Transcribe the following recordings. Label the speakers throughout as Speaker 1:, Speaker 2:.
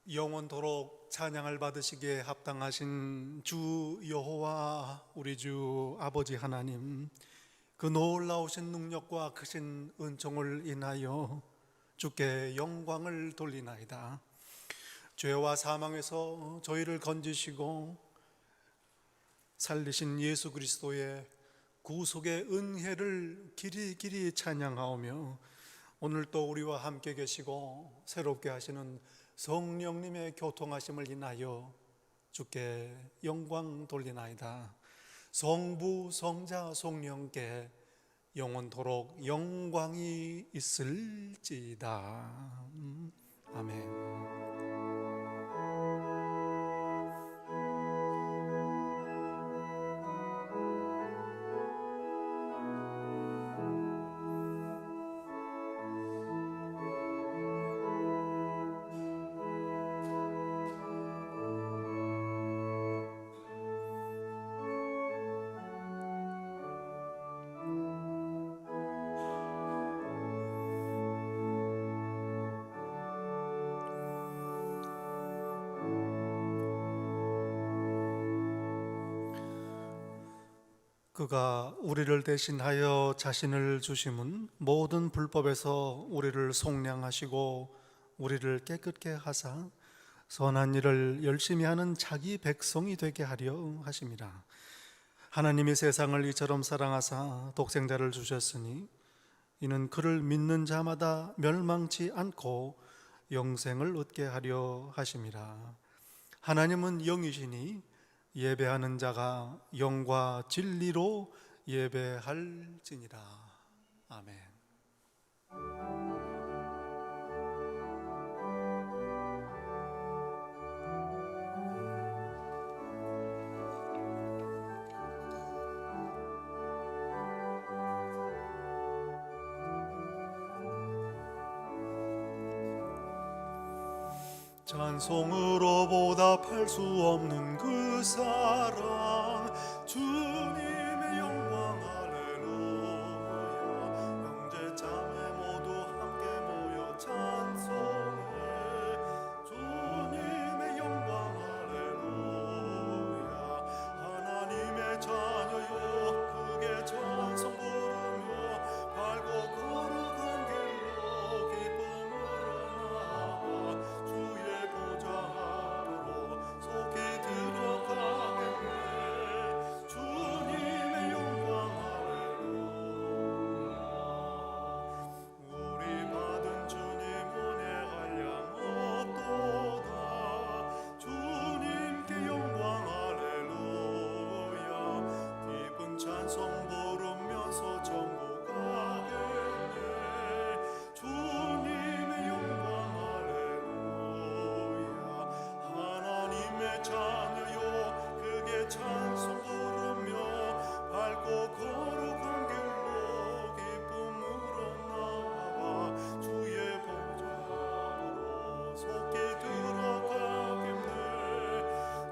Speaker 1: 영원토록 찬양을 받으시기에 합당하신 주 여호와 우리 주 아버지 하나님, 그 놀라우신 능력과 크신 은총을 인하여 주께 영광을 돌리나이다. 죄와 사망에서 저희를 건지시고 살리신 예수 그리스도의 구속의 은혜를 길이 찬양하오며, 오늘 또 우리와 함께 계시고 새롭게 하시는 성령님의 교통하심을 인하여 주께 영광 돌리나이다. 성부, 성자, 성령께 영원토록 영광이 있을지이다. 아멘. 그가 우리를 대신하여 자신을 주심은 모든 불법에서 우리를 속량하시고 우리를 깨끗게 하사 선한 일을 열심히 하는 자기 백성이 되게 하려 하심이라. 하나님이 세상을 이처럼 사랑하사 독생자를 주셨으니 이는 그를 믿는 자마다 멸망치 않고 영생을 얻게 하려 하심이라. 하나님은 영이시니 예배하는 자가 영과 진리로 예배할지니라. 아멘. 찬송으로 보답할 수 없는 그 사랑, 주님의 영광 할렐루야. 형제 자매 모두 함께 모여 찬송해. 주님의 영광 할렐루야. 하나님의 자녀여 크게 찬송 부르며 밝고 거룩한 길로 기쁨으로 나아가 주의 보좌 앞으로 속히 들어가겠네. 주님의 영광 할렐루야. 우리 받은 주님 은혜 한량 없도다. 주님께 영광 할렐루야. 기쁜 찬송 부르면서 천국 가겠네. 주님의 영광 할렐루야. 하나님의 자녀여 크게 찬송 부르며 밝고 거룩한 길로 기쁨으로 나아가 주의 보좌 앞으로 속히 들어가겠네.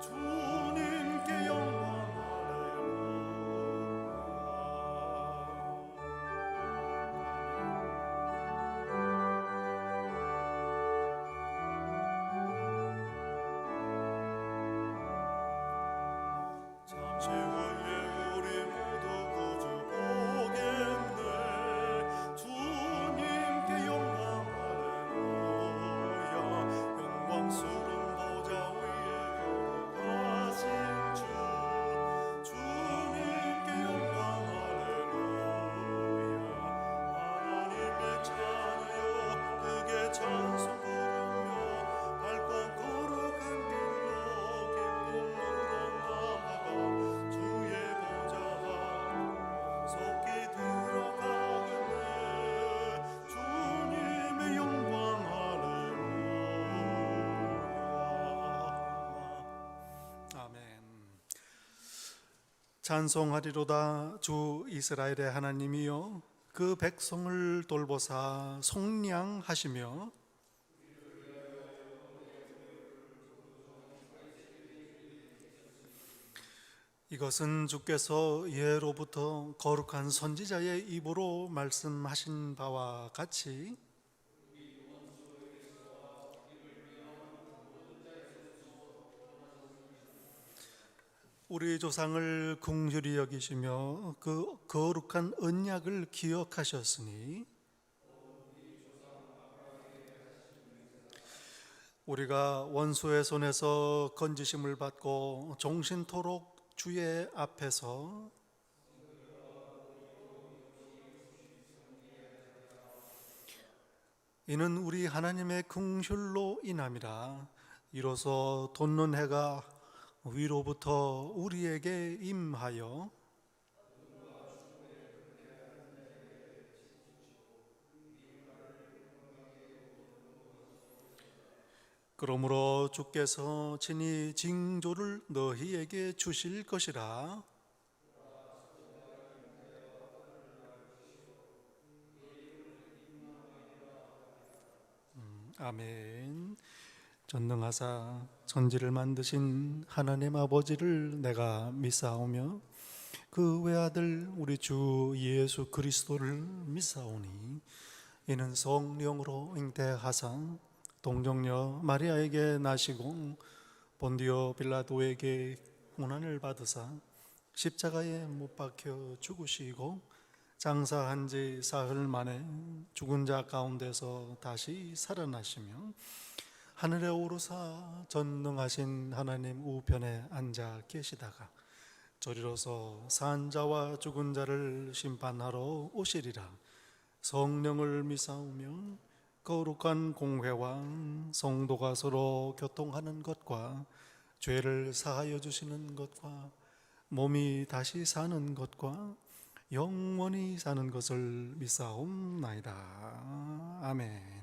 Speaker 1: 주님께 영광 잠시 후에 우리 모두 구주 보겠네. 주님께 영광 할렐루야. 영광스러운 보좌 위에 걸어가신 주, 주님께 영광 할렐루야. 하나님의 자녀여 크게 찬송 부르며 밝고 거룩한 길로 기쁨으로 나아가 주의 보좌 속히 들어가겠네. 주님의 영광 할렐루야. 아멘. 찬송하리로다 주 이스라엘의 하나님이여 그 백성을 돌보사 속량하시며 이것은 주께서 예로부터 거룩한 선지자의 입으로 말씀하신 바와 같이
Speaker 2: 우리 조상을 긍휼히 여기시며 그 거룩한 언약을 기억하셨으니 우리가 원수의 손에서 건지심을 받고 종신토록 주의 앞에서 이는 우리 하나님의 긍휼로 인함이라. 이로써 돋는 해가 위로부터 우리에게 임하여 그러므로 주께서 친히 징조를 너희에게 주실 것이라. 아멘. 전능하사 천지를 만드신 하나님 아버지를 내가 믿사오며 그 외아들 우리 주 예수 그리스도를 믿사오니 이는 성령으로 잉태하사 동정녀 마리아에게 나시고 본디오 빌라도에게 고난을 받으사 십자가에 못 박혀 죽으시고 장사한 지 사흘 만에 죽은 자 가운데서 다시 살아나시며 하늘에 오르사 전능하신 하나님 우편에 앉아 계시다가 저리로서 산 자와 죽은 자를 심판하러 오시리라. 성령을 믿사오며 거룩한 공회와 성도가 서로 교통하는 것과 죄를 사하여 주시는 것과 몸이 다시 사는 것과 영원히 사는 것을 믿사옵나이다. 아멘.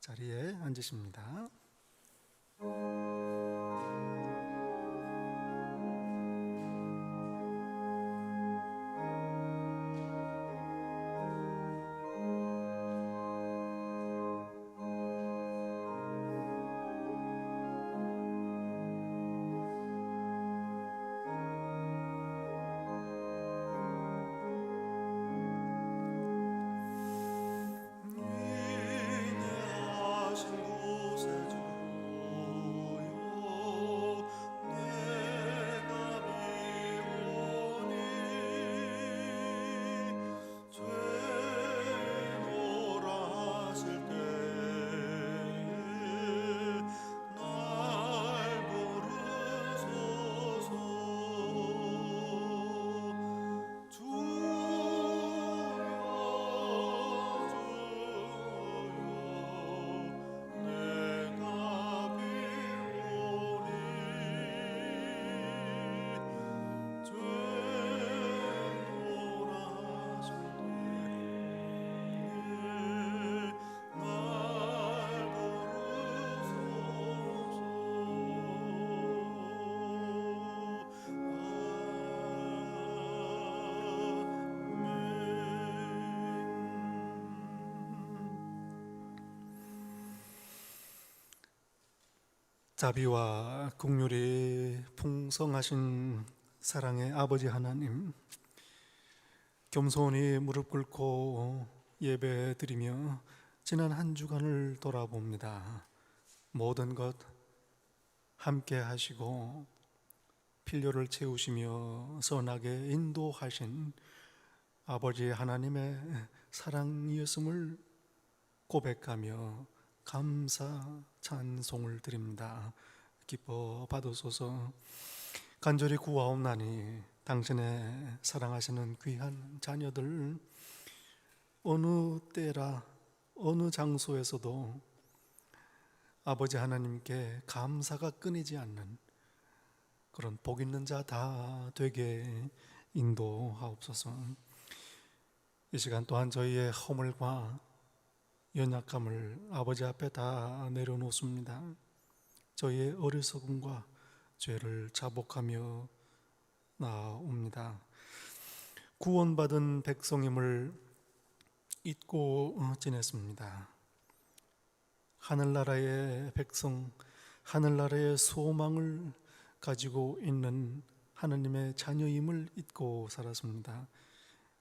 Speaker 2: 자리에 앉으십니다. 자비와 긍휼이 풍성하신 사랑의 아버지 하나님, 겸손히 무릎 꿇고 예배드리며 지난 한 주간을 돌아봅니다. 모든 것 함께 하시고 필요를 채우시며 선하게 인도하신 아버지 하나님의 사랑이었음을 고백하며 감사 찬송을 드립니다. 기뻐 받으소서. 간절히 구하옵나니 당신의 사랑하시는 귀한 자녀들 어느 때라 어느 장소에서도 아버지 하나님께 감사가 끊이지 않는 그런 복 있는 자 다 되게 인도하옵소서. 이 시간 또한 저희의 허물과 연약함을 아버지 앞에 다 내려놓습니다. 저희의 어리석음과 죄를 자복하며 나옵니다. 구원받은 백성임을 잊고 지냈습니다. 하늘나라의 백성, 하늘나라의 소망을 가지고 있는 하나님의 자녀임을 잊고 살았습니다.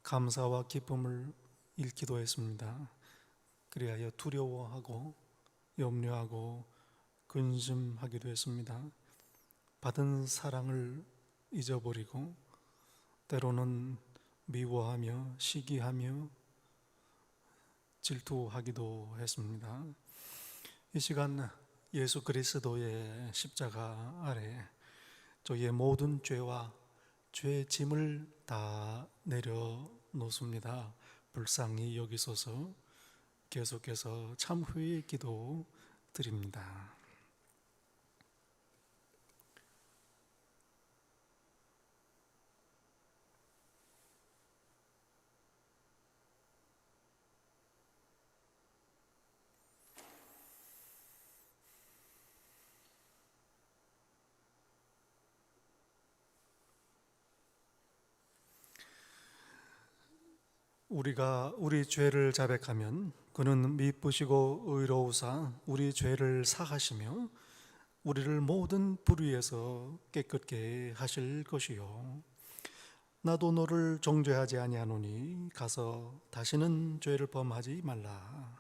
Speaker 2: 감사와 기쁨을 잃기도 했습니다. 그리하여 두려워하고 염려하고 근심하기도 했습니다. 받은 사랑을 잊어버리고 때로는 미워하며 시기하며 질투하기도 했습니다. 이 시간 예수 그리스도의 십자가 아래 저희의 모든 죄와 죄의 짐을 다 내려놓습니다. 불쌍히 여기소서. 계속해서 참회의 기도 드립니다. 우리가 우리 죄를 자백하면 그는 미쁘시고 의로우사 우리 죄를 사하시며 우리를 모든 불의에서 깨끗게 하실 것이요 나도 너를 정죄하지 아니하노니 가서 다시는 죄를 범하지 말라.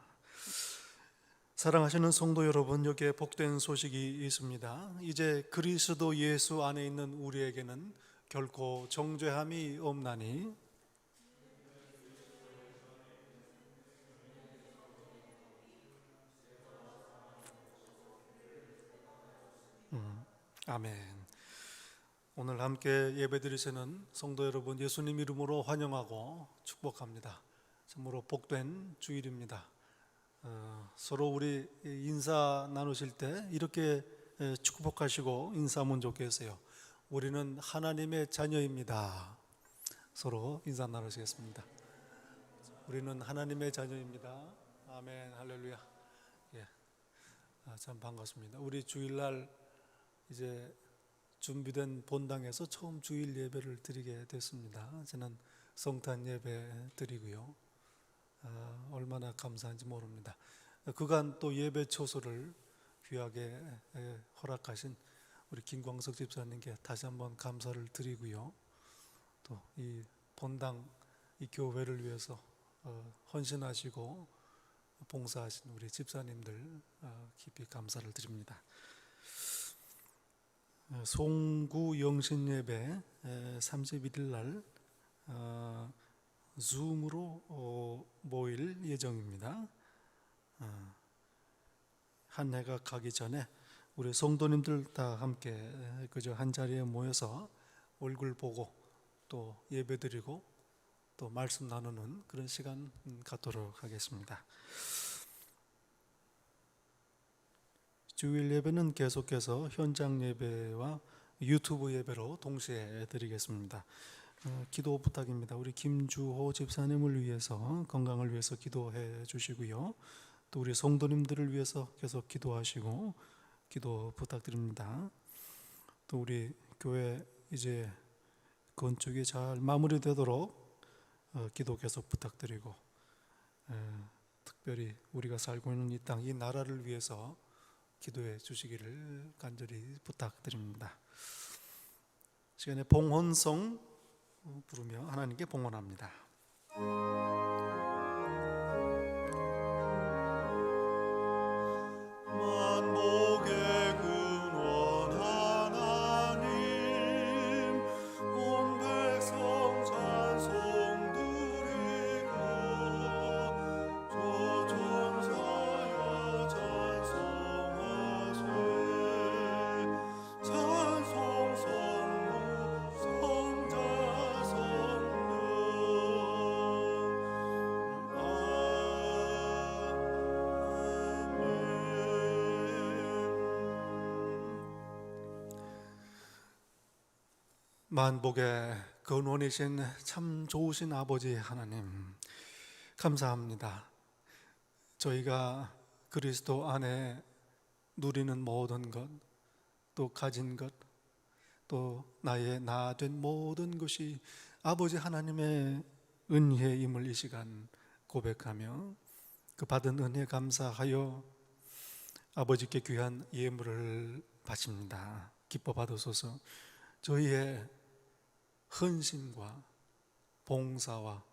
Speaker 2: 사랑하시는 성도 여러분, 여기에 복된 소식이 있습니다. 이제 그리스도 예수 안에 있는 우리에게는 결코 정죄함이 없나니 아멘. 오늘 함께 예배드리시는 성도 여러분, 예수님 이름으로 환영하고 축복합니다. 참으로 복된 주일입니다. 서로 우리 인사 나누실 때 이렇게 축복하시고 인사하면 좋겠어요. 우리는 하나님의 자녀입니다. 서로 인사 나누시겠습니다. 우리는 하나님의 자녀입니다. 아멘, 할렐루야. 예, 참 반갑습니다. 우리 주일날 이제 준비된 본당에서 처음 주일 예배를 드리게 됐습니다. 저는 성탄 예배 드리고요. 얼마나 감사한지 모릅니다. 그간 또 예배 초소를 귀하게 허락하신 우리 김광석 집사님께 다시 한번 감사를 드리고요. 또 이 본당 이 교회를 위해서 헌신하시고 봉사하신 우리 집사님들 깊이 감사를 드립니다. 송구 영신 예배 31일 날 줌으로 모일 예정입니다. 한 해가 가기 전에 우리 성도님들 다 함께 그저 한 자리에 모여서 얼굴 보고 또 예배드리고 또 말씀 나누는 그런 시간 갖도록 하겠습니다. 주일 예배는 계속해서 현장 예배와 유튜브 예배로 동시에 드리겠습니다. 기도 부탁입니다. 우리 김주호 집사님을 위해서 건강을 위해서 기도해 주시고요. 또 우리 성도님들을 위해서 계속 기도하시고 기도 부탁드립니다. 또 우리 교회 이제 건축이 잘 마무리되도록 기도 계속 부탁드리고 특별히 우리가 살고 있는 이 땅, 이 나라를 위해서 기도해 주시기를 간절히 부탁드립니다. 시간에 봉헌송 부르며 하나님께 봉헌합니다.
Speaker 1: 만복의 근원 하나님 온 백성 찬송 드리고 조종사여 찬송하세 찬송 성부 성자 성령
Speaker 2: 만복의 근원이신 참 좋으신 아버지 하나님 감사합니다. 저희가 그리스도 안에 누리는 모든 것, 또 가진 것, 또 나의 나 된 모든 것이 아버지 하나님의 은혜임을 이 시간 고백하며 그 받은 은혜 감사하여 아버지께 귀한 예물을 바칩니다. 기뻐 받으소서. 저희의 헌신과 봉사와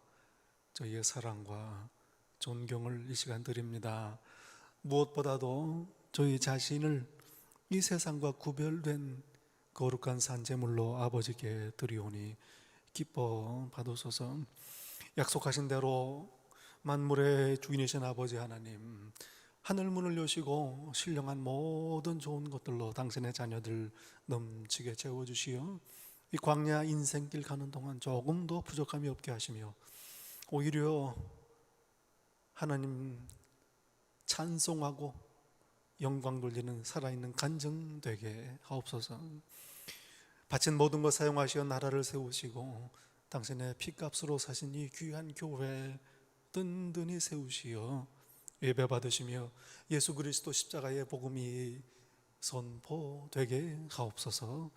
Speaker 2: 저희의 사랑과 존경을 이 시간 드립니다. 무엇보다도 저희 자신을 이 세상과 구별된 거룩한 산제물로 아버지께 드리오니 기뻐 받으소서. 약속하신 대로 만물의 주인이신 아버지 하나님, 하늘 문을 여시고 신령한 모든 좋은 것들로 당신의 자녀들 넘치게 채워주시어 이 광야 인생길 가는 동안 조금도 부족함이 없게 하시며 오히려 하나님 찬송하고 영광 돌리는 살아있는 간증 되게 하옵소서. 바친 모든 것 사용하시어 나라를 세우시고 당신의 피값으로 사신 이 귀한 교회 든든히 세우시어 예배 받으시며 예수 그리스도 십자가의 복음이 선포되게 하옵소서.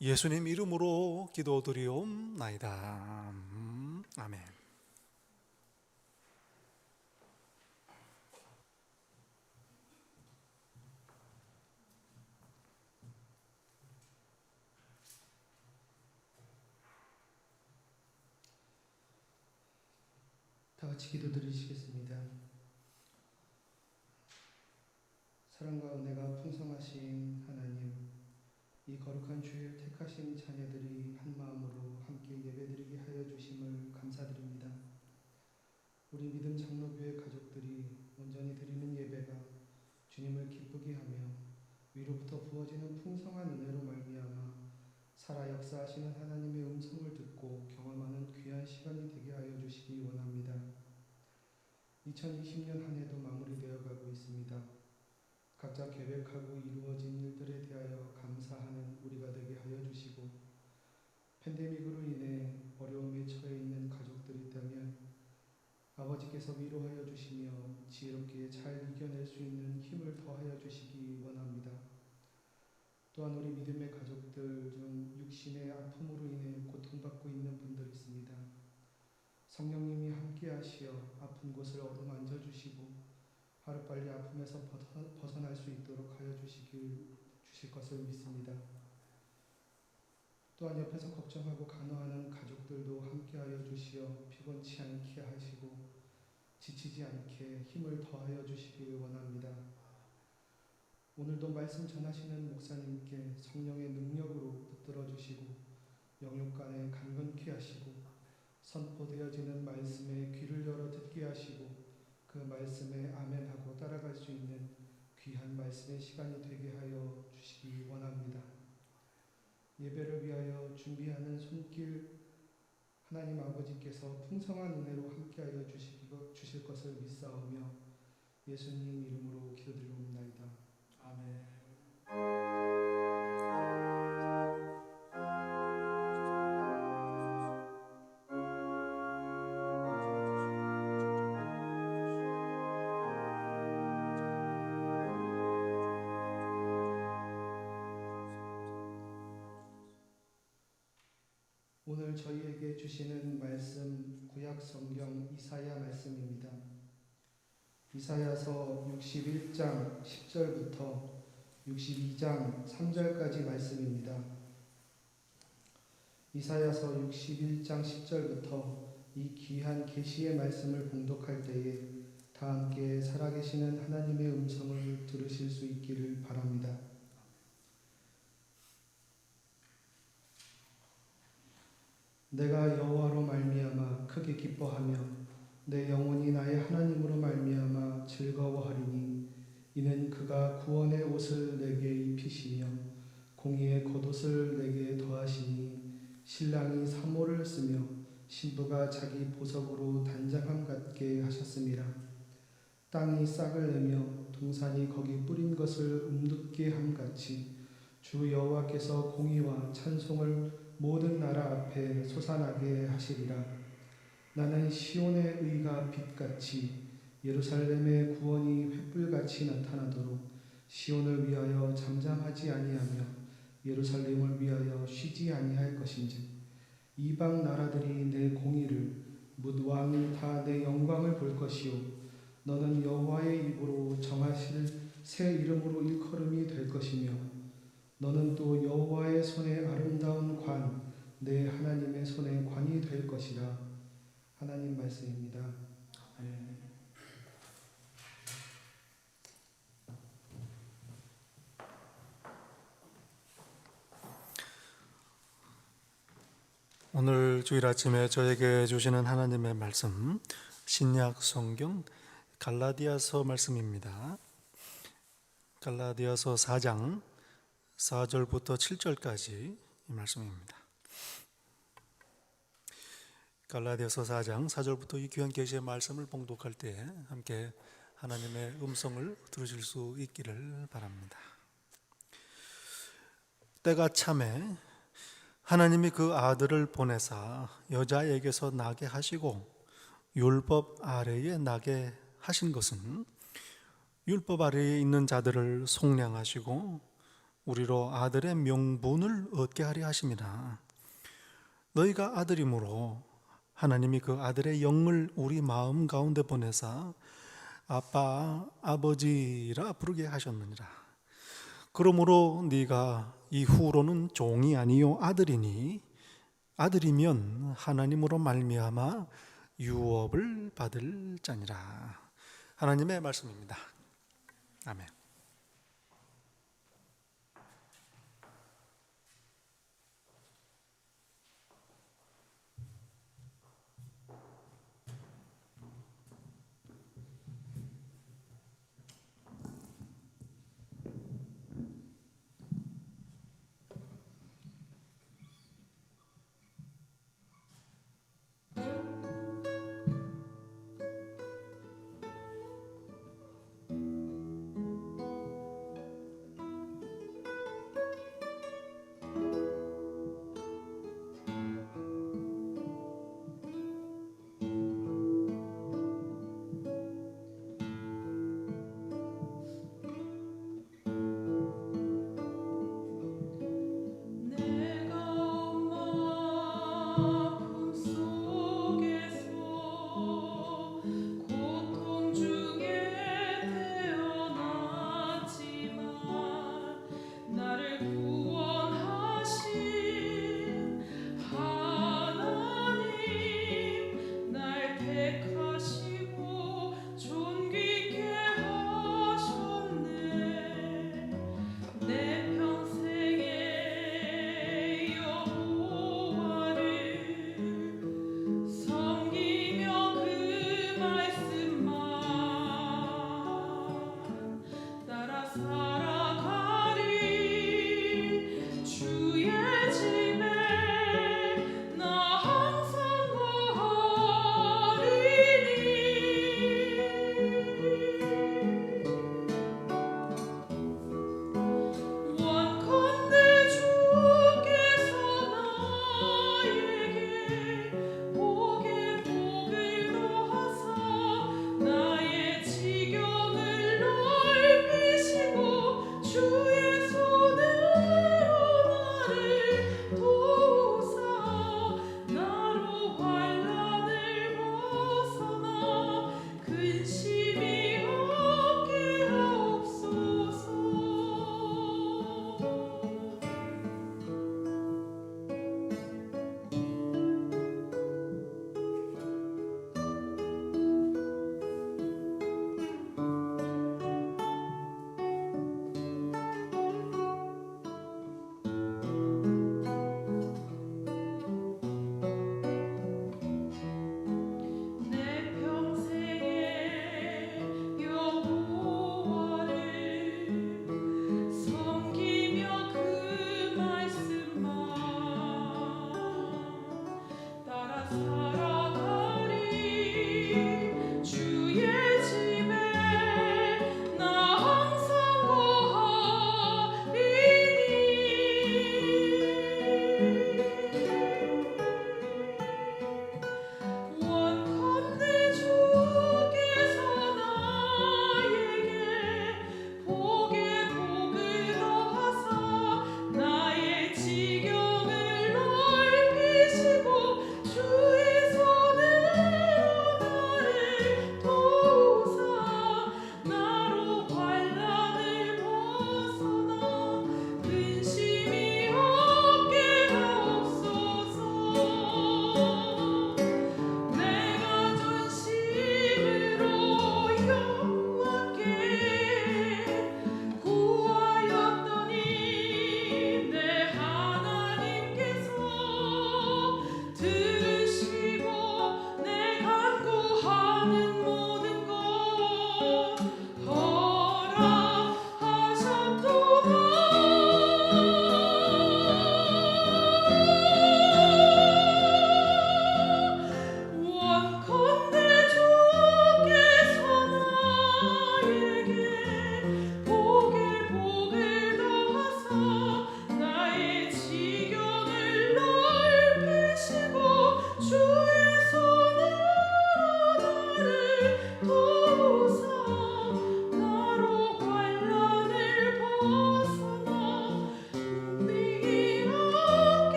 Speaker 2: 예수님 이름으로 기도드리옵나이다. 아멘.
Speaker 3: 다 같이 기도드리시겠습니다. 사랑과 은혜가 풍성하신 하나님, 이 거룩한 주일 택하신 자녀들이 한 마음으로 함께 예배드리게 하여 주심을 감사드립니다. 우리 믿음 장로교회 가족들이 온전히 드리는 예배가 주님을 기쁘게 하며 위로부터 부어지는 풍성한 은혜로 말미암아 살아 역사하시는 하나님의 음성을 듣고 경험하는 귀한 시간이 되게 하여 주시기 원합니다. 2020년 한 해도 마무리되어 가고 있습니다. 각자 계획하고 이루어진 일들에 대하여 감사하는 우리가 되게 하여 주시고, 팬데믹으로 인해 어려움에 처해 있는 가족들이 있다면 아버지께서 위로하여 주시며 지혜롭게 잘 이겨낼 수 있는 힘을 더하여 주시기 원합니다. 또한 우리 믿음의 가족들 중 육신의 아픔으로 인해 고통받고 있는 분들 있습니다. 성령님이 함께하시어 아픈 곳을 어루만져 주시고 하루빨리 아픔에서 벗어날 수 있도록 하여 주실 것을 믿습니다. 또한 옆에서 걱정하고 간호하는 가족들도 함께하여 주시어 피곤치 않게 하시고 지치지 않게 힘을 더하여 주시길 원합니다. 오늘도 말씀 전하시는 목사님께 성령의 능력으로 붙들어 주시고 영육간에 강건케 하시고 선포되어지는 말씀에 귀를 열어 듣게 하시고 그 말씀에 아멘하고 따라갈 수 있는 귀한 말씀의 시간이 되게 하여 주시기 원합니다. 예배를 위하여 준비하는 손길 하나님 아버지께서 풍성한 은혜로 함께하여 주실 것을 믿사오며 예수님 이름으로 기도드리옵나이다. 아멘. 오늘 저희에게 주시는 말씀 구약 성경 이사야 말씀입니다. 이사야서 61장 10절부터 62장 3절까지 말씀입니다. 이사야서 61장 10절부터 이 귀한 계시의 말씀을 봉독할 때에 다 함께 살아계시는 하나님의 음성을 들으실 수 있기를 바랍니다. 내가 여호와로 말미암아 크게 기뻐하며 내 영혼이 나의 하나님으로 말미암아 즐거워하리니 이는 그가 구원의 옷을 내게 입히시며 공의의 겉옷을 내게 더하시니 신랑이 사모를 쓰며 신부가 자기 보석으로 단장함 같게 하셨음이라. 땅이 싹을 내며 동산이 거기 뿌린 것을 움돋게 함같이 주 여호와께서 공의와 찬송을 모든 나라 앞에 솟아나게 하시리라. 나는 시온의 의가 빛같이 예루살렘의 구원이 횃불같이 나타나도록 시온을 위하여 잠잠하지 아니하며 예루살렘을 위하여 쉬지 아니할 것인지 이방 나라들이 내 공의를 뭇 왕이 다 내 영광을 볼 것이요 너는 여호와의 입으로 정하실 새 이름으로 일컬음이 될 것이며 너는 또 여호와의 손에 아름다운 관, 내 하나님의 손에 관이 될 것이라. 하나님 말씀입니다. 아멘.
Speaker 2: 오늘 주일 아침에 저에게 주시는 하나님의 말씀, 신약 성경 갈라디아서 말씀입니다. 갈라디아서 4장 4절부터 7절까지 이 말씀입니다. 갈라디아서 4장 4절부터 이 귀한 계시의 말씀을 봉독할 때 함께 하나님의 음성을 들으실 수 있기를 바랍니다. 때가 참에 하나님이 그 아들을 보내사 여자에게서 나게 하시고 율법 아래에 나게 하신 것은 율법 아래에 있는 자들을 속량하시고 우리로 아들의 명분을 얻게 하려 하심이라. 너희가 아들이므로 하나님이 그 아들의 영을 우리 마음 가운데 보내사 아빠 아버지라 부르게 하셨느니라. 그러므로 네가 이후로는 종이 아니요 아들이니 아들이면 하나님으로 말미암아 유업을 받을 자니라. 하나님의 말씀입니다. 아멘.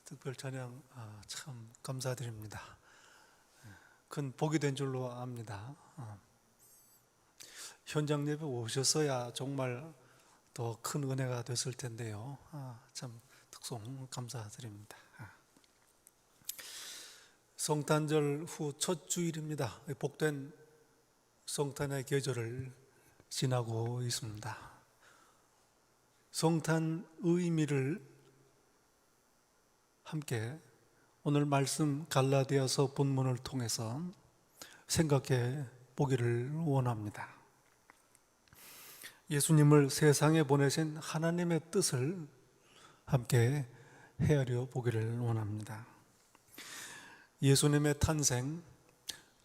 Speaker 2: 특별 찬양 참 감사드립니다. 큰 복이 된 줄로 압니다. 현장 예배 오셨어야 정말 더 큰 은혜가 됐을 텐데요. 참 특송 감사드립니다. 성탄절 후 첫 주일입니다. 복된 성탄의 계절을 지나고 있습니다. 성탄 의미를 함께 오늘 말씀 갈라디아서 본문을 통해서 생각해 보기를 원합니다. 예수님을 세상에 보내신 하나님의 뜻을 함께 헤아려 보기를 원합니다. 예수님의 탄생,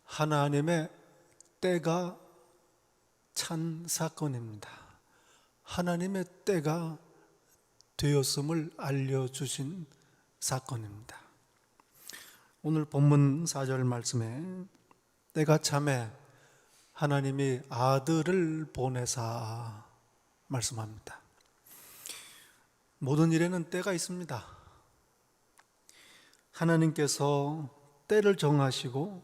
Speaker 2: 하나님의 때가 찬 사건입니다. 하나님의 때가 되었음을 알려주신 사건입니다. 오늘 본문 4절 말씀에 때가 참에 하나님이 아들을 보내사 말씀합니다. 모든 일에는 때가 있습니다. 하나님께서 때를 정하시고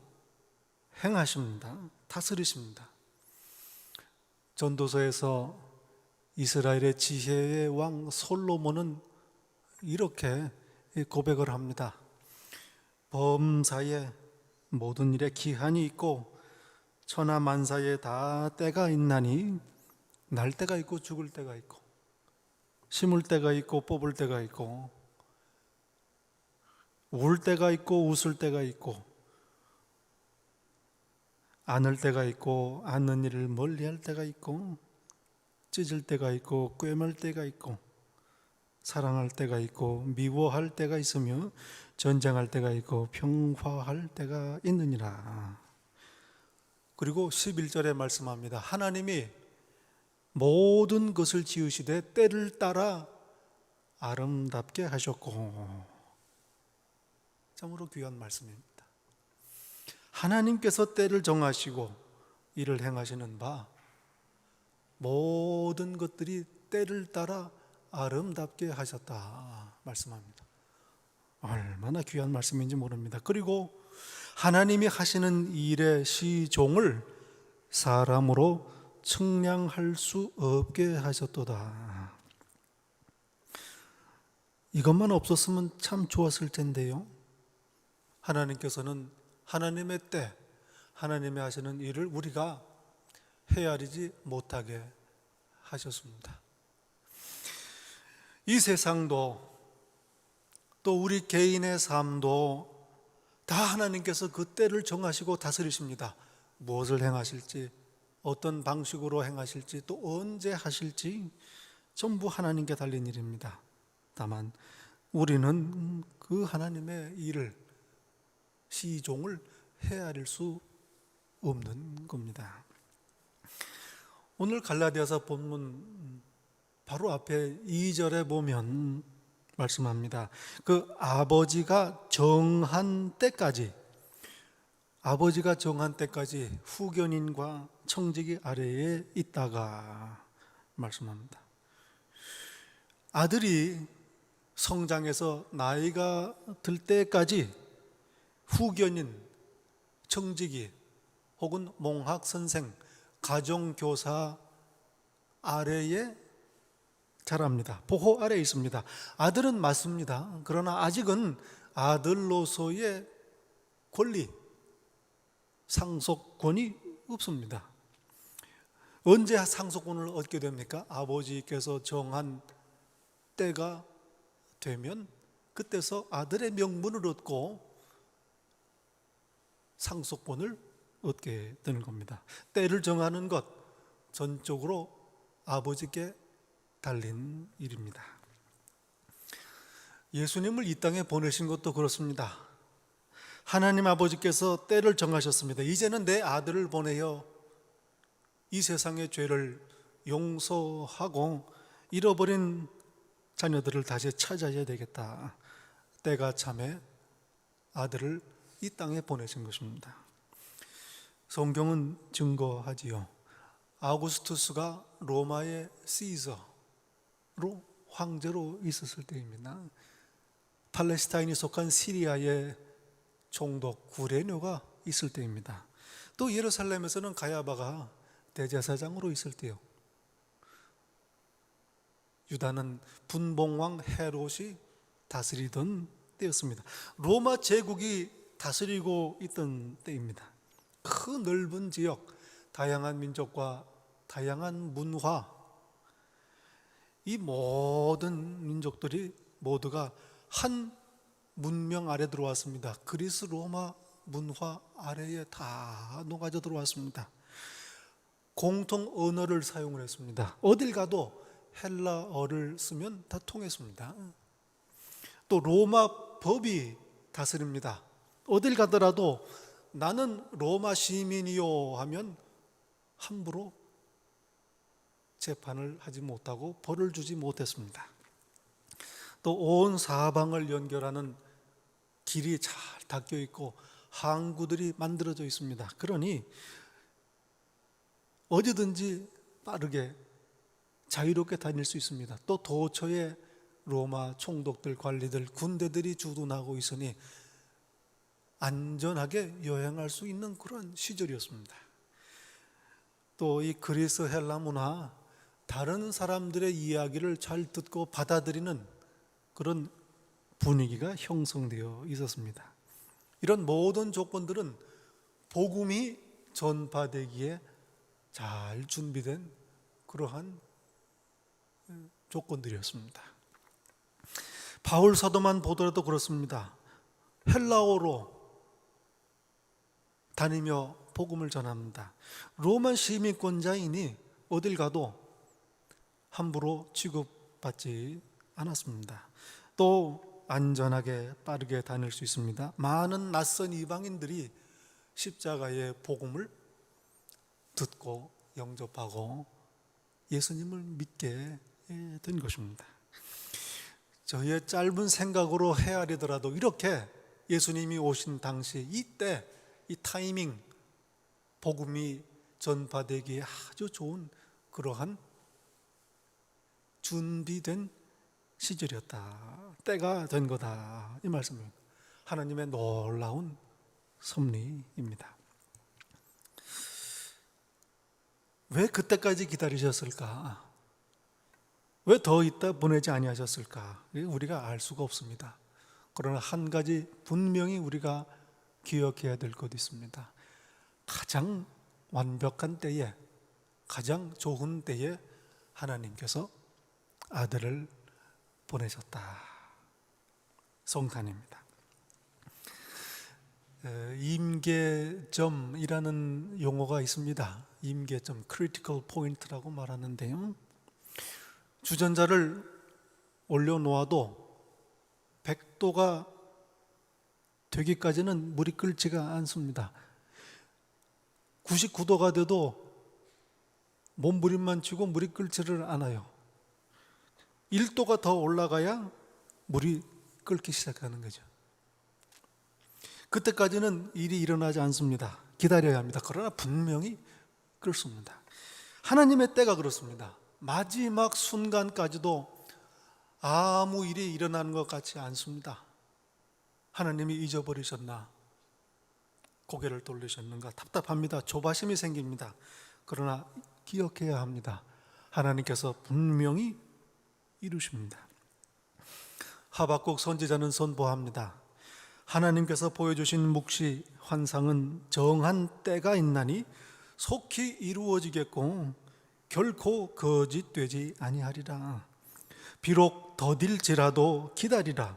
Speaker 2: 행하십니다. 다스리십니다. 전도서에서 이스라엘의 지혜의 왕 솔로몬은 이렇게 고백을 합니다. 범사에 모든 일에 기한이 있고 천하 만사에 다 때가 있나니 날 때가 있고 죽을 때가 있고 심을 때가 있고 뽑을 때가 있고 울 때가 있고 웃을 때가 있고 안을 때가 있고 않는 일을 멀리할 때가 있고 찢을 때가 있고 꿰맬 때가 있고 사랑할 때가 있고 미워할 때가 있으며 전쟁할 때가 있고 평화할 때가 있느니라. 그리고 11절에 말씀합니다. 하나님이 모든 것을 지으시되 때를 따라 아름답게 하셨고. 참으로 귀한 말씀입니다. 하나님께서 때를 정하시고 일을 행하시는 바 모든 것들이 때를 따라 아름답게 하셨다 말씀합니다. 얼마나 귀한 말씀인지 모릅니다. 그리고 하나님이 하시는 일의 시종을 사람으로 측량할 수 없게 하셨도다. 이것만 없었으면 참 좋았을 텐데요. 하나님께서는 하나님의 때, 하나님이 하시는 일을 우리가 헤아리지 못하게 하셨습니다. 이 세상도 또 우리 개인의 삶도 다 하나님께서 그 때를 정하시고 다스리십니다. 무엇을 행하실지, 어떤 방식으로 행하실지, 또 언제 하실지 전부 하나님께 달린 일입니다. 다만 우리는 그 하나님의 일을, 시종을 헤아릴 수 없는 겁니다. 오늘 갈라디아서 본문 바로 앞에 2절에 보면 말씀합니다. 그 아버지가 정한 때까지 후견인과 청지기 아래에 있다가 말씀합니다. 아들이 성장해서 나이가 들 때까지 후견인, 청지기 혹은 몽학 선생, 가정교사 아래에 자랍니다. 보호 아래에 있습니다. 아들은 맞습니다. 그러나 아직은 아들로서의 권리, 상속권이 없습니다. 언제 상속권을 얻게 됩니까? 아버지께서 정한 때가 되면 그때서 아들의 명분을 얻고 상속권을 얻게 되는 겁니다. 때를 정하는 것 전적으로 아버지께 달린 일입니다. 예수님을 이 땅에 보내신 것도 그렇습니다. 하나님 아버지께서 때를 정하셨습니다. 이제는 내 아들을 보내어 이 세상의 죄를 용서하고 잃어버린 자녀들을 다시 찾아야 되겠다. 때가 참에 아들을 이 땅에 보내신 것입니다. 성경은 증거하지요. 아우구스투스가 로마의 시저로 황제로 있었을 때입니다. 팔레스타인이 속한 시리아의 총독 구레뇨가 있을 때입니다. 또 예루살렘에서는 가야바가 대제사장으로 있을 때요. 유다는 분봉왕 헤롯이 다스리던 때였습니다. 로마 제국이 다스리고 있던 때입니다. 그 넓은 지역, 다양한 민족과 다양한 문화, 이 모든 민족들이 모두가 한 문명 아래 들어왔습니다. 그리스 로마 문화 아래에 다 녹아져 들어왔습니다. 공통 언어를 사용을 했습니다. 어딜 가도 헬라어를 쓰면 다 통했습니다. 또 로마 법이 다스립니다. 어딜 가더라도 나는 로마 시민이요 하면 함부로 재판을 하지 못하고 벌을 주지 못했습니다. 또 온 사방을 연결하는 길이 잘 닦여 있고 항구들이 만들어져 있습니다. 그러니 어디든지 빠르게 자유롭게 다닐 수 있습니다. 또 도처에 로마 총독들, 관리들, 군대들이 주둔하고 있으니 안전하게 여행할 수 있는 그런 시절이었습니다. 또 이 그리스 헬라 문화, 다른 사람들의 이야기를 잘 듣고 받아들이는 그런 분위기가 형성되어 있었습니다. 이런 모든 조건들은 복음이 전파되기에 잘 준비된 그러한 조건들이었습니다. 바울 사도만 보더라도 그렇습니다. 헬라어로 다니며 복음을 전합니다. 로마 시민권자이니 어딜 가도 함부로 취급받지 않았습니다. 또 안전하게 빠르게 다닐 수 있습니다. 많은 낯선 이방인들이 십자가의 복음을 듣고 영접하고 예수님을 믿게 된 것입니다. 저희의 짧은 생각으로 헤아리더라도 이렇게 예수님이 오신 당시 이때 이 타이밍, 복음이 전파되기에 아주 좋은 그러한 준비된 시절이었다. 때가 된 거다. 이 말씀입니다. 하나님의 놀라운 섭리입니다. 왜 그때까지 기다리셨을까? 왜 더 있다 보내지 아니하셨을까? 우리가 알 수가 없습니다. 그러나 한 가지 분명히 우리가 기억해야 될 것 있습니다. 가장 완벽한 때에, 가장 좋은 때에 하나님께서 아들을 보내셨다. 성탄입니다. 임계점이라는 용어가 있습니다. 임계점, critical point라고 말하는데요. 주전자를 올려놓아도 100도가 되기까지는 물이 끓지가 않습니다. 99도가 돼도 몸부림만 치고 물이 끓지를 않아요. 1도가 더 올라가야 물이 끓기 시작하는 거죠. 그때까지는 일이 일어나지 않습니다. 기다려야 합니다. 그러나 분명히 끓습니다. 하나님의 때가 그렇습니다. 마지막 순간까지도 아무 일이 일어나는 것 같지 않습니다. 하나님이 잊어버리셨나? 고개를 돌리셨는가? 답답합니다. 조바심이 생깁니다. 그러나 기억해야 합니다. 하나님께서 분명히 이루십니다. 하박국 선지자는 선포합니다. 하나님께서 보여주신 묵시 환상은 정한 때가 있나니 속히 이루어지겠고 결코 거짓되지 아니하리라. 비록 더딜지라도 기다리라.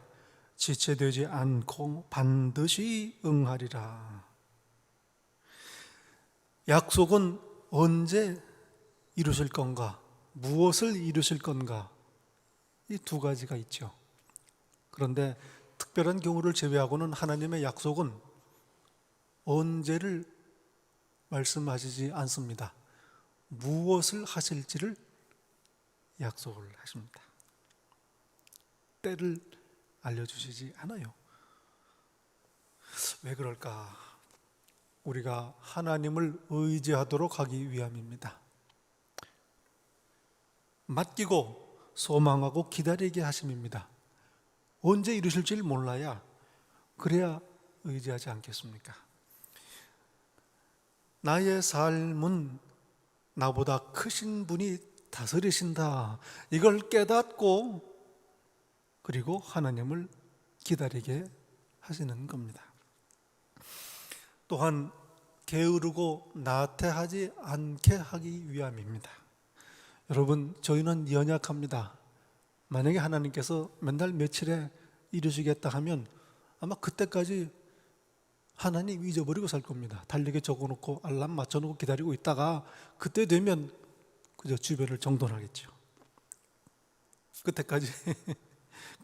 Speaker 2: 지체되지 않고 반드시 응하리라. 약속은 언제 이루실 건가? 무엇을 이루실 건가? 이 두 가지가 있죠. 그런데 특별한 경우를 제외하고는 하나님의 약속은 언제를 말씀하시지 않습니다. 무엇을 하실지를 약속을 하십니다. 때를 알려주시지 않아요. 왜 그럴까? 우리가 하나님을 의지하도록 하기 위함입니다. 맡기고 소망하고 기다리게 하심입니다. 언제 이루실지를 몰라야 그래야 의지하지 않겠습니까? 나의 삶은 나보다 크신 분이 다스리신다. 이걸 깨닫고 그리고 하나님을 기다리게 하시는 겁니다. 또한 게으르고 나태하지 않게 하기 위함입니다. 여러분, 저희는 연약합니다. 만약에 하나님께서 맨날 며칠에 이루시겠다 하면 아마 그때까지 하나님 잊어버리고 살 겁니다. 달력에 적어놓고 알람 맞춰놓고 기다리고 있다가 그때 되면 그저 주변을 정돈하겠죠. 그때까지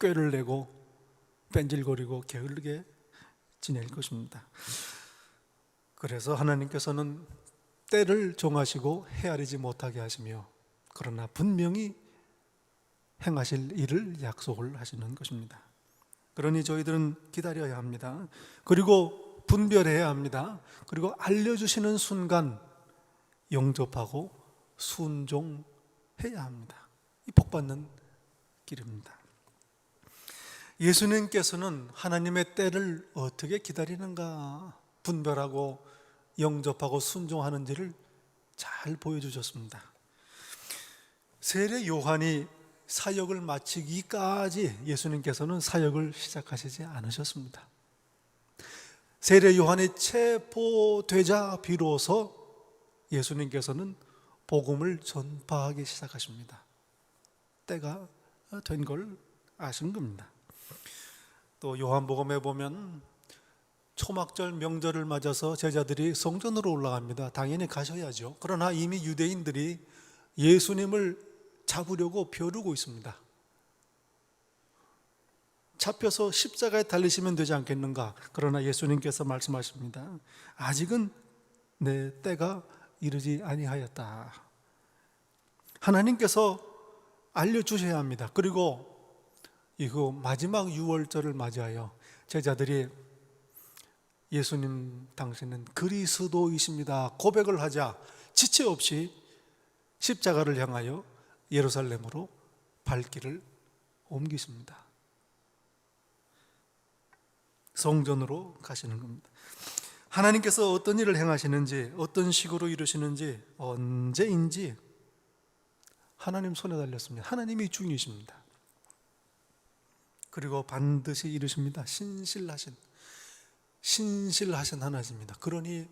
Speaker 2: 꾀를 내고 뺀질거리고 게으르게 지낼 것입니다. 그래서 하나님께서는 때를 정하시고 헤아리지 못하게 하시며 그러나 분명히 행하실 일을 약속을 하시는 것입니다. 그러니 저희들은 기다려야 합니다. 그리고 분별해야 합니다. 그리고 알려주시는 순간 영접하고 순종해야 합니다. 이 복받는 길입니다. 예수님께서는 하나님의 때를 어떻게 기다리는가, 분별하고 영접하고 순종하는지를 잘 보여주셨습니다. 세례 요한이 사역을 마치기까지 예수님께서는 사역을 시작하시지 않으셨습니다. 세례 요한이 체포되자 비로소 예수님께서는 복음을 전파하기 시작하십니다. 때가 된 걸 아신 겁니다. 또 요한복음에 보면 초막절 명절을 맞아서 제자들이 성전으로 올라갑니다. 당연히 가셔야죠. 그러나 이미 유대인들이 예수님을 잡으려고 벼르고 있습니다. 잡혀서 십자가에 달리시면 되지 않겠는가? 그러나 예수님께서 말씀하십니다. 아직은 내 때가 이르지 아니하였다. 하나님께서 알려주셔야 합니다. 그리고 이거 마지막 유월절을 맞이하여 제자들이 예수님 당신은 그리스도이십니다 고백을 하자 지체 없이 십자가를 향하여 예루살렘으로 발길을 옮기십니다. 성전으로 가시는 겁니다. 하나님께서 어떤 일을 행하시는지, 어떤 식으로 이루시는지, 언제인지 하나님 손에 달렸습니다. 하나님이 주인이십니다. 그리고 반드시 이루십니다. 신실하신 하나님입니다. 그러니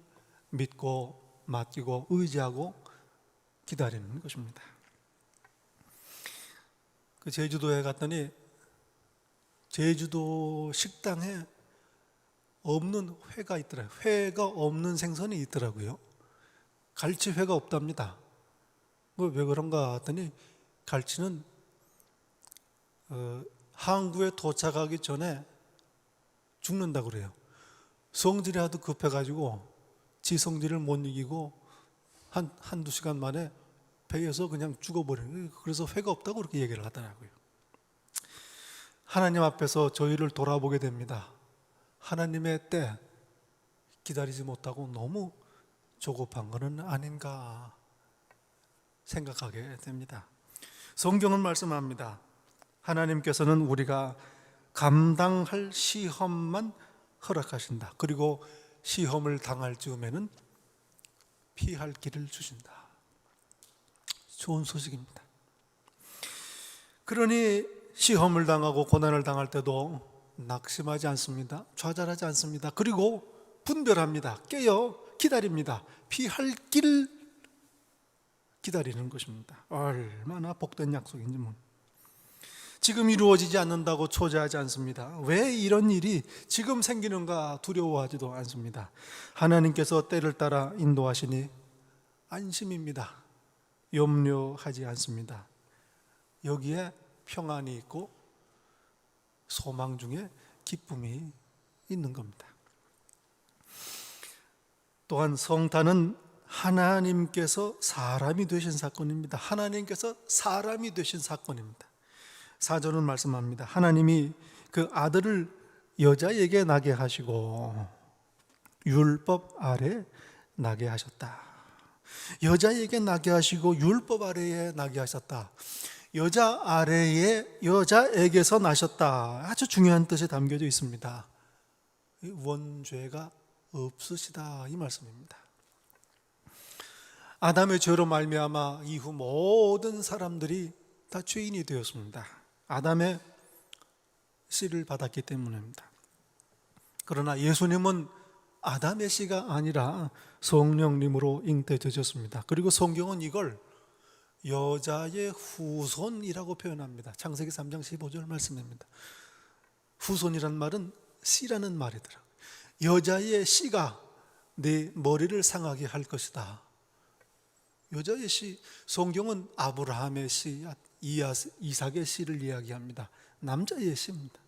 Speaker 2: 믿고 맡기고 의지하고 기다리는 것입니다. 그 제주도에 갔더니 제주도 식당에 없는 회가 있더라고요. 회가 없는 생선이 있더라고요. 갈치회가 없답니다. 왜 그런가 했더니 갈치는 항구에 도착하기 전에 죽는다고 그래요. 성질이 하도 급해가지고 지 성질을 못 이기고 한두 시간 만에 배에서 그냥 죽어버려요. 그래서 회가 없다고 그렇게 얘기를 하더라고요. 하나님 앞에서 저희를 돌아보게 됩니다. 하나님의 때 기다리지 못하고 너무 조급한 것은 아닌가 생각하게 됩니다. 성경은 말씀합니다. 하나님께서는 우리가 감당할 시험만 허락하신다. 그리고 시험을 당할 즈음에는 피할 길을 주신다. 좋은 소식입니다. 그러니 시험을 당하고 고난을 당할 때도 낙심하지 않습니다. 좌절하지 않습니다. 그리고 분별합니다. 깨어 기다립니다. 피할 길 기다리는 것입니다. 얼마나 복된 약속인지 지금 이루어지지 않는다고 초조하지 않습니다. 왜 이런 일이 지금 생기는가 두려워하지도 않습니다. 하나님께서 때를 따라 인도하시니 안심입니다. 염려하지 않습니다. 여기에 평안이 있고 소망 중에 기쁨이 있는 겁니다. 또한 성탄은 하나님께서 사람이 되신 사건입니다. 하나님께서 사람이 되신 사건입니다. 4절은 말씀합니다. 하나님이 그 아들을 여자에게 나게 하시고 율법 아래 나게 하셨다. 여자에게 나게 하시고 율법 아래에 나게 하셨다. 여자 아래에 여자에게서 나셨다. 아주 중요한 뜻이 담겨져 있습니다. 원죄가 없으시다 이 말씀입니다. 아담의 죄로 말미암아 이후 모든 사람들이 다 죄인이 되었습니다. 아담의 씨를 받았기 때문입니다. 그러나 예수님은 아담의 씨가 아니라 성령님으로 잉태되셨습니다. 그리고 성경은 이걸 여자의 후손이라고 표현합니다. 창세기 3장 15절 말씀입니다. 후손이란 말은 씨라는 말이더라. 여자의 씨가 내 머리를 상하게 할 것이다. 여자의 씨, 성경은 아브라함의 씨, 이삭의 씨를 이야기합니다. 남자의 씨입니다.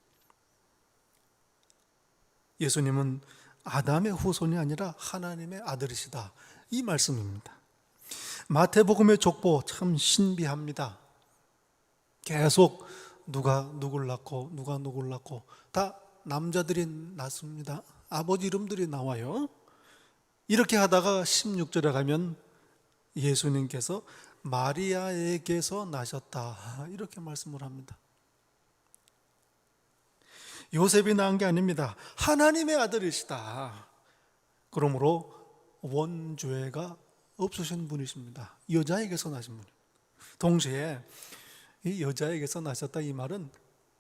Speaker 2: 예수님은 아담의 후손이 아니라 하나님의 아들이시다 이 말씀입니다. 마태복음의 족보 참 신비합니다. 계속 누가 누굴 낳고 누가 누굴 낳고 다 남자들이 낳습니다. 아버지 이름들이 나와요. 이렇게 하다가 16절에 가면 예수님께서 마리아에게서 나셨다 이렇게 말씀을 합니다. 요셉이 낳은 게 아닙니다. 하나님의 아들이시다. 그러므로 원죄가 없으신 분이십니다. 여자에게서 나신 분. 동시에 이 여자에게서 나셨다 이 말은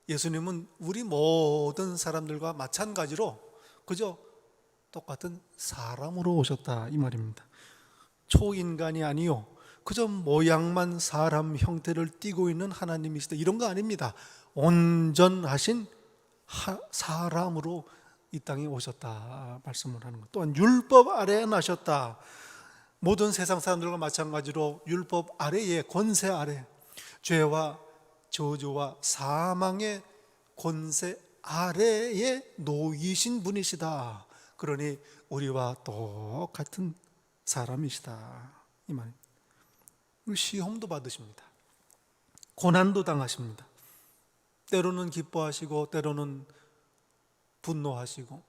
Speaker 2: 예수님은 우리 모든 사람들과 마찬가지로 그저 똑같은 사람으로 오셨다 이 말입니다. 초인간이 아니요 그저 모양만 사람 형태를 띠고 있는 하나님이시다 이런 거 아닙니다. 온전하신 사람으로 이 땅에 오셨다 말씀을 하는 것. 또한 율법 아래에 나셨다. 모든 세상 사람들과 마찬가지로 율법 아래에 권세 아래 죄와 저주와 사망의 권세 아래에 놓이신 분이시다. 그러니 우리와 똑같은 사람이시다 이 말입니다. 시험도 받으십니다. 고난도 당하십니다. 때로는 기뻐하시고 때로는 분노하시고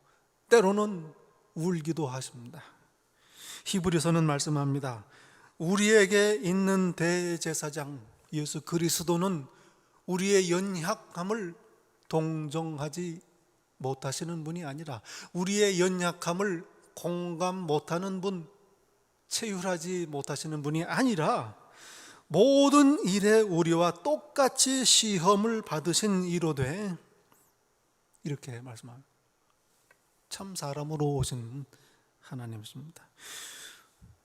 Speaker 2: 때로는 울기도 하십니다. 히브리서는 말씀합니다. 우리에게 있는 대제사장 예수 그리스도는 우리의 연약함을 동정하지 못하시는 분이 아니라 우리의 연약함을 공감 못하는 분, 체휼하지 못하시는 분이 아니라 모든 일에 우리와 똑같이 시험을 받으신 이로되 이렇게 말씀합니다. 참 사람으로 오신 하나님이십니다.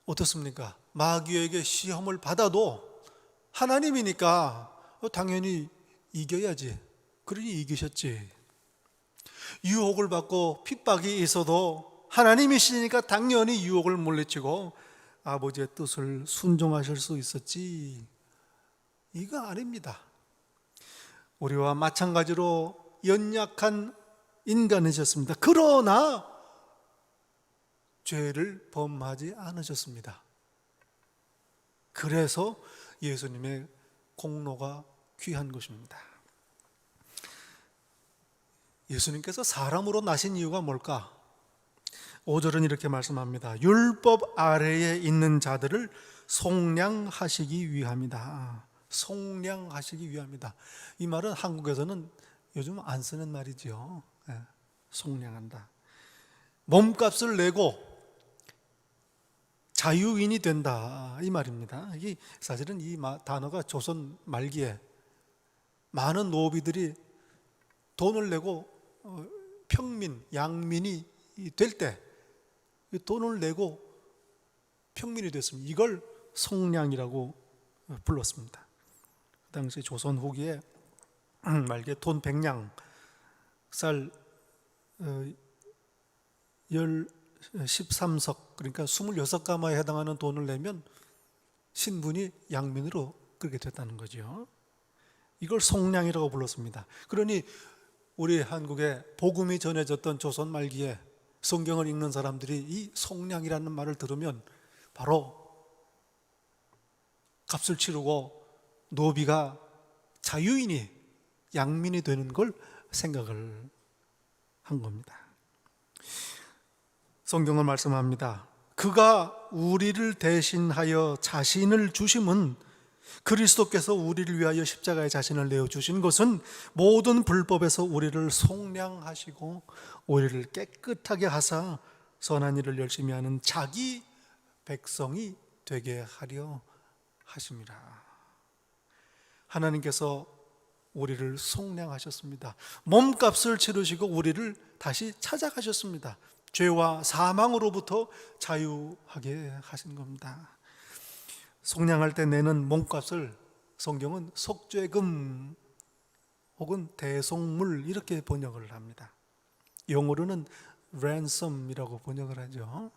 Speaker 2: 어떻습니까? 마귀에게 시험을 받아도 하나님이니까 당연히 이겨야지. 그러니 이기셨지. 유혹을 받고 핍박이 있어도 하나님이시니까 당연히 유혹을 물리치고 아버지의 뜻을 순종하실 수 있었지. 이거 아닙니다. 우리와 마찬가지로 연약한 인간이셨습니다. 그러나 죄를 범하지 않으셨습니다. 그래서 예수님의 공로가 귀한 것입니다. 예수님께서 사람으로 나신 이유가 뭘까? 5절은 이렇게 말씀합니다. 율법 아래에 있는 자들을 속량하시기 위함이다. 속량하시기 위함이다. 이 말은 한국에서는 요즘 안 쓰는 말이죠. 속량한다. 몸값을 내고 자유인이 된다 이 말입니다. 이게 사실은 이 단어가 조선 말기에 많은 노비들이 돈을 내고 평민, 양민이 될 때 돈을 내고 평민이 됐습니다. 이걸 속량이라고 불렀습니다. 그 당시 조선 후기에 말기에 돈 100냥 쌀 13석 그러니까 26가마에 해당하는 돈을 내면 신분이 양민으로 그렇게 됐다는 거죠. 이걸 속량이라고 불렀습니다. 그러니 우리 한국에 복음이 전해졌던 조선 말기에 성경을 읽는 사람들이 이 속량이라는 말을 들으면 바로 값을 치르고 노비가 자유인이 양민이 되는 걸 생각을 한 겁니다. 성경은 말씀합니다. 그가 우리를 대신하여 자신을 주심은 그리스도께서 우리를 위하여 십자가에 자신을 내어주신 것은 모든 불법에서 우리를 속량하시고 우리를 깨끗하게 하사 선한 일을 열심히 하는 자기 백성이 되게 하려 하심이라. 하나님께서 우리를 속량하셨습니다. 몸값을 치르시고 우리를 다시 찾아가셨습니다. 죄와 사망으로부터 자유하게 하신 겁니다. 속량할 때 내는 몸값을 성경은 속죄금 혹은 대속물 이렇게 번역을 합니다. 영어로는 ransom이라고 번역을 하죠.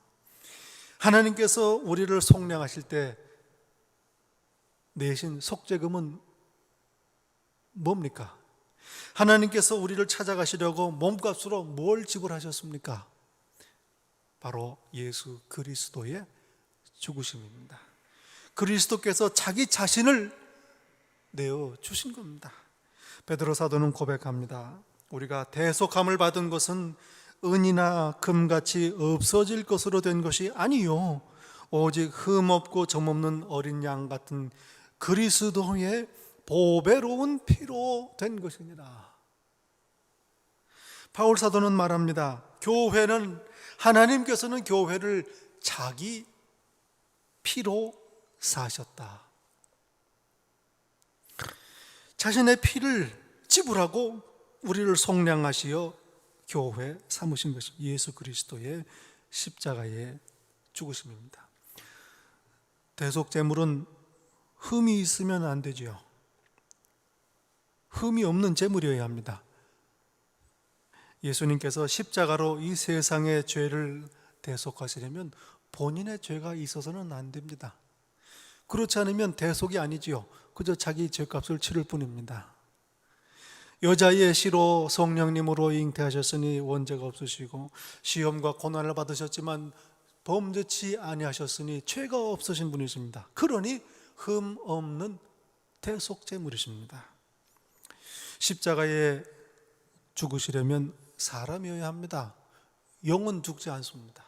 Speaker 2: 하나님께서 우리를 속량하실 때 내신 속죄금은 뭡니까? 하나님께서 우리를 찾아가시려고 몸값으로 뭘 지불하셨습니까? 바로 예수 그리스도의 죽으심입니다. 그리스도께서 자기 자신을 내어 주신 겁니다. 베드로 사도는 고백합니다. 우리가 대속함을 받은 것은 은이나 금같이 없어질 것으로 된 것이 아니요 오직 흠없고 점없는 어린 양 같은 그리스도의 보배로운 피로 된 것이니라. 바울 사도는 말합니다. 하나님께서는 교회를 자기 피로 사셨다. 자신의 피를 지불하고 우리를 속량하시어 교회 삼으신 것이 예수 그리스도의 십자가의 죽으심입니다. 대속제물은 흠이 있으면 안 되지요. 흠이 없는 제물이어야 합니다. 예수님께서 십자가로 이 세상의 죄를 대속하시려면 본인의 죄가 있어서는 안 됩니다. 그렇지 않으면 대속이 아니지요. 그저 자기 죄값을 치를 뿐입니다. 여자의 씨로 성령님으로 잉태하셨으니 원죄가 없으시고 시험과 고난을 받으셨지만 범죄치 아니하셨으니 죄가 없으신 분이십니다. 그러니 흠 없는 대속제물이십니다. 십자가에 죽으시려면 사람이어야 합니다. 영은 죽지 않습니다.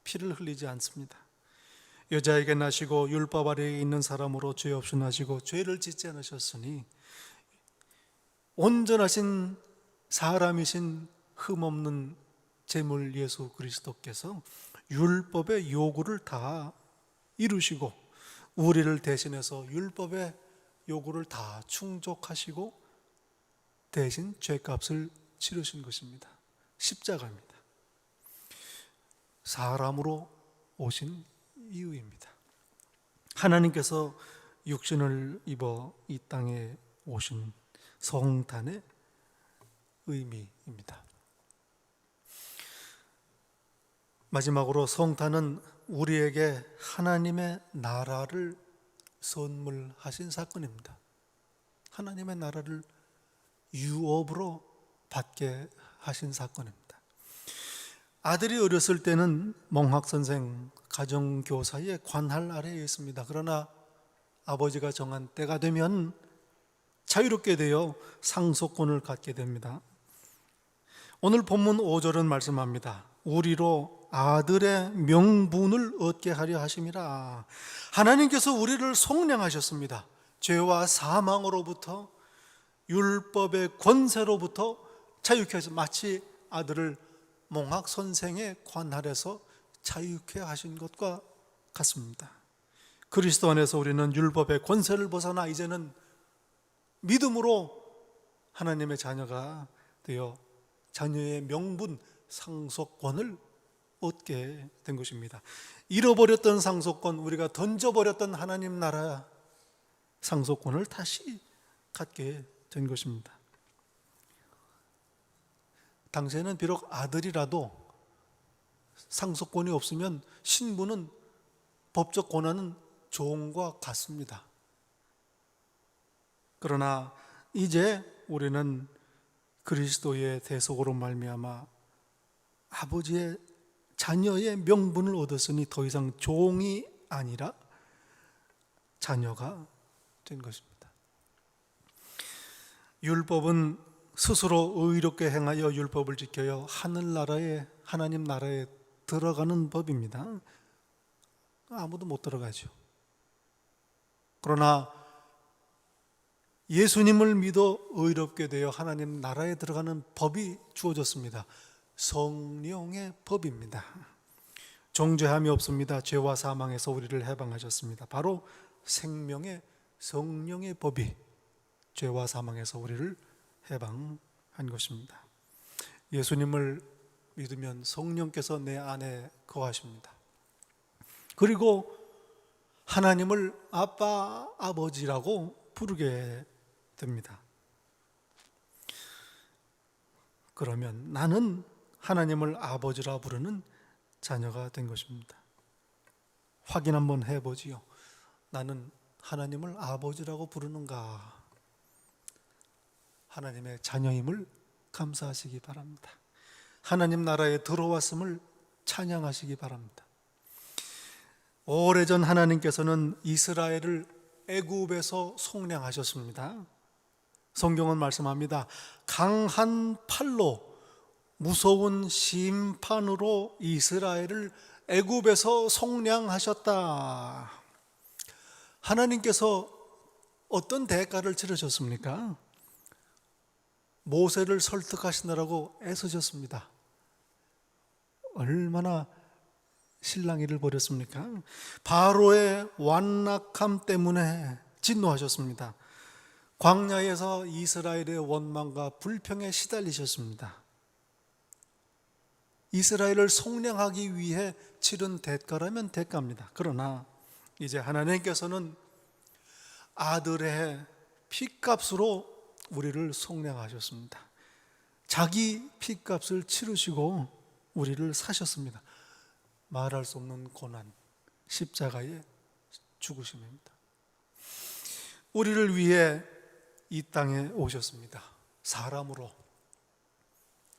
Speaker 2: 피를 흘리지 않습니다. 여자에게 나시고 율법 아래에 있는 사람으로 죄 없이 나시고 죄를 짓지 않으셨으니 온전하신 사람이신 흠없는 제물 예수 그리스도께서 율법의 요구를 다 이루시고 우리를 대신해서 율법의 요구를 다 충족하시고 대신 죄값을 치르신 것입니다. 십자가입니다. 사람으로 오신 이유입니다. 하나님께서 육신을 입어 이 땅에 오신 성탄의 의미입니다. 마지막으로 성탄은 우리에게 하나님의 나라를 선물하신 사건입니다. 하나님의 나라를 유업으로 받게 하신 사건입니다. 아들이 어렸을 때는 몽학선생, 가정교사의 관할 아래에 있습니다. 그러나 아버지가 정한 때가 되면 자유롭게 되어 상속권을 갖게 됩니다. 오늘 본문 5절은 말씀합니다. 우리로 아들의 명분을 얻게 하려 하심이라. 하나님께서 우리를 속량하셨습니다. 죄와 사망으로부터 율법의 권세로부터 자유케 하셔서 마치 아들을 몽학 선생의 관할에서 자유케 하신 것과 같습니다. 그리스도 안에서 우리는 율법의 권세를 벗어나 이제는 믿음으로 하나님의 자녀가 되어 자녀의 명분 상속권을 얻게 된 것입니다. 잃어버렸던 상속권, 우리가 던져버렸던 하나님 나라 상속권을 다시 갖게 된 것입니다. 당시에는 비록 아들이라도 상속권이 없으면 신분은, 법적 권한은 종과 같습니다. 그러나 이제 우리는 그리스도의 대속으로 말미암아 아버지의 자녀의 명분을 얻었으니 더 이상 종이 아니라 자녀가 된 것입니다. 율법은 스스로 의롭게 행하여 율법을 지켜야 하늘나라에, 하나님 나라에 들어가는 법입니다. 아무도 못 들어가죠. 그러나 예수님을 믿어 의롭게 되어 하나님 나라에 들어가는 법이 주어졌습니다. 성령의 법입니다. 정죄함이 없습니다. 죄와 사망에서 우리를 해방하셨습니다. 바로 생명의 성령의 법이 죄와 사망에서 우리를 해방한 것입니다. 예수님을 믿으면 성령께서 내 안에 거하십니다. 그리고 하나님을 아빠, 아버지라고 부르게 됩니다. 그러면 나는 하나님을 아버지라 부르는 자녀가 된 것입니다. 확인 한번 해보지요. 나는 하나님을 아버지라고 부르는가? 하나님의 자녀임을 감사하시기 바랍니다. 하나님 나라에 들어왔음을 찬양하시기 바랍니다. 오래전 하나님께서는 이스라엘을 애굽에서 속량하셨습니다. 성경은 말씀합니다. 강한 팔로 무서운 심판으로 이스라엘을 애굽에서 속량하셨다. 하나님께서 어떤 대가를 치르셨습니까? 모세를 설득하시느라고 애쓰셨습니다. 얼마나 실랑이를 벌였습니까? 바로의 완악함 때문에 진노하셨습니다. 광야에서 이스라엘의 원망과 불평에 시달리셨습니다. 이스라엘을 속량하기 위해 치른 대가라면 대가입니다. 그러나 이제 하나님께서는 아들의 피값으로 우리를 속량하셨습니다. 자기 피값을 치르시고 우리를 사셨습니다. 말할 수 없는 고난, 십자가의 죽으심입니다. 우리를 위해 이 땅에 오셨습니다. 사람으로,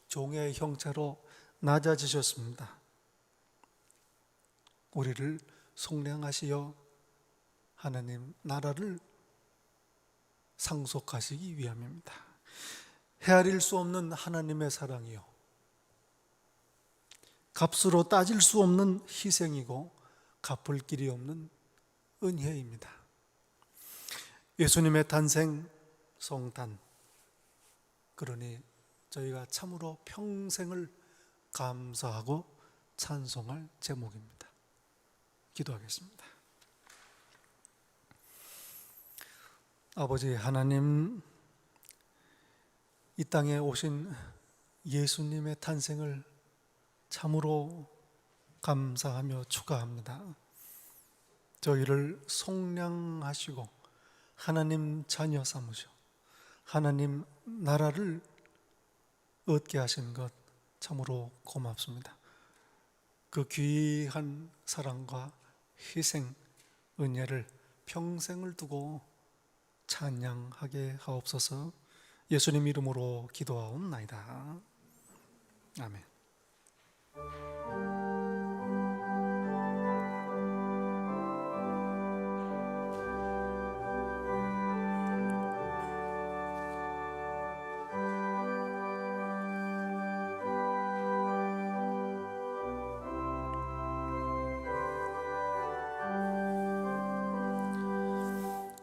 Speaker 2: 종의 형체로 낮아지셨습니다. 우리를 속량하시어 하나님 나라를 상속하시기 위함입니다. 헤아릴 수 없는 하나님의 사랑이요, 값으로 따질 수 없는 희생이고 갚을 길이 없는 은혜입니다. 예수님의 탄생, 성탄, 그러니 저희가 참으로 평생을 감사하고 찬송할 제목입니다. 기도하겠습니다. 아버지 하나님, 이 땅에 오신 예수님의 탄생을 참으로 감사하며 축하합니다. 저희를 속량하시고 하나님 자녀 삼으셔 하나님 나라를 얻게 하신 것 참으로 고맙습니다. 그 귀한 사랑과 희생, 은혜를 평생을 두고 찬양하게 하옵소서. 예수님 이름으로 기도하옵나이다. 아멘.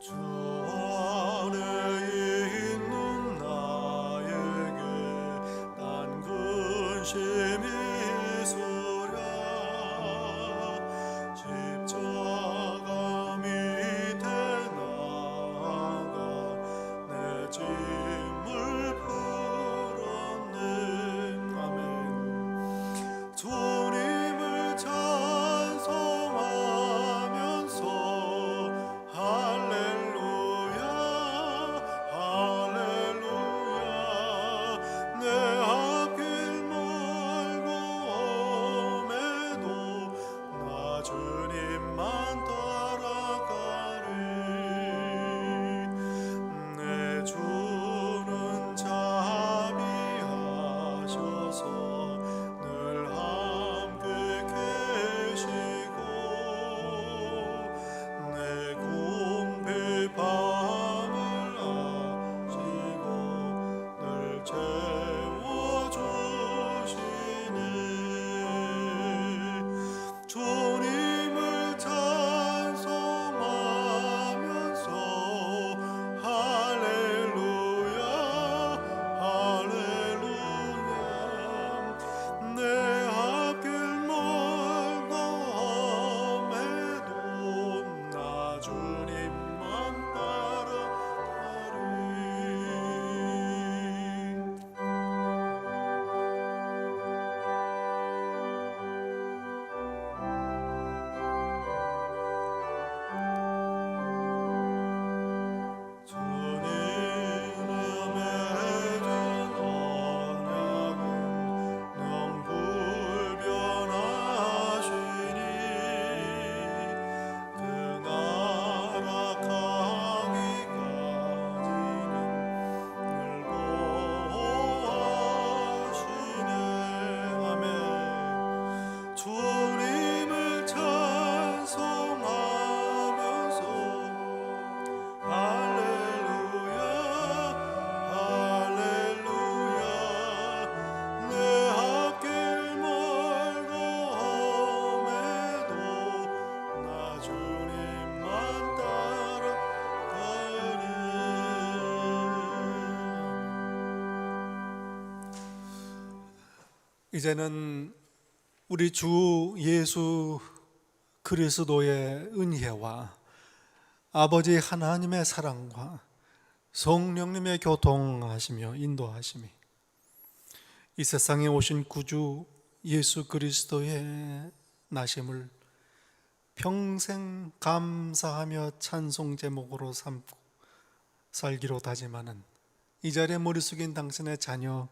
Speaker 1: 주 안에 있는 나에게 난 근심이 있으
Speaker 2: 이제는 우리 주 예수 그리스도의 은혜와 아버지 하나님의 사랑과 성령님의 교통하시며 인도하심이 이 세상에 오신 구주 예수 그리스도의 나심을 평생 감사하며 찬송 제목으로 삼고 살기로 다짐하는 이 자리에 머리 숙인 당신의 자녀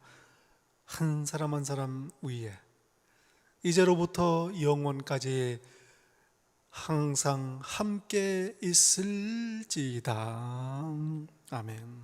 Speaker 2: 한 사람 한 사람 위에 이제로부터 영원까지 항상 함께 있을지이다. 아멘.